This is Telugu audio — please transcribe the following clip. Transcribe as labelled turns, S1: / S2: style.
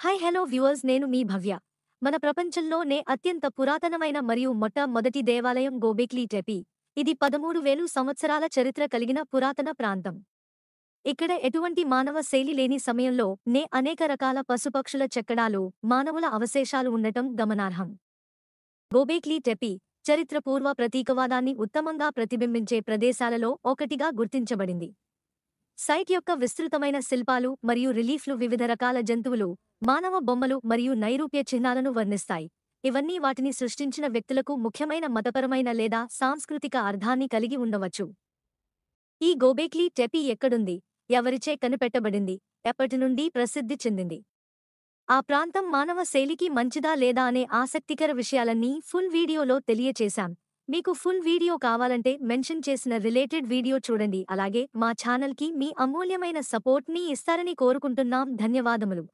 S1: హాయ్ హలో వ్యూవర్స్, నేను మీ భవ్య. మన ప్రపంచంలోనే అత్యంత పురాతనమైన మరియు మొట్టమొదటి దేవాలయం గోబెక్లీ టెపీ. ఇది 13,000 సంవత్సరాల చరిత్ర కలిగిన పురాతన ప్రాంతం. ఇక్కడ ఎటువంటి మానవ శైలి లేని సమయంలో అనేక రకాల పశుపక్షుల చెక్కడాలు, మానవుల అవశేషాలు ఉండటం గమనార్హం. గోబెక్లీ టెపీ చరిత్రపూర్వ ప్రతీకవాదాన్ని ఉత్తమంగా ప్రతిబింబించే ప్రదేశాలలో ఒకటిగా గుర్తించబడింది. సైట్ యొక్క విస్తృతమైన శిల్పాలు మరియు రిలీఫ్లు వివిధ రకాల జంతువులు, మానవ బొమ్మలు మరియు నైరూప్య చిహ్నాలను వర్ణిస్తాయి. ఇవన్నీ వాటిని సృష్టించిన వ్యక్తులకు ముఖ్యమైన మతపరమైన లేదా సాంస్కృతిక అర్థాన్ని కలిగి ఉండవచ్చు. ఈ గోబెక్లీ టెపీ ఎక్కడుంది, ఎవరిచే కనిపెట్టబడింది, ఎప్పటి నుండి ప్రసిద్ధి చెందింది, ఆ ప్రాంతం మానవ శైలికి మంచిదా లేదా అనే ఆసక్తికర విషయాలన్నీ ఫుల్ వీడియోలో తెలియచేశాం. మీకు ఫుల్ వీడియో కావాలంటే మెన్షన్ చేసిన రిలేటెడ్ వీడియో చూడండి. అలాగే మా ఛానల్కి మీ అమూల్యమైన సపోర్ట్ ని ఇస్తారని కోరుకుంటున్నాం. ధన్యవాదములు.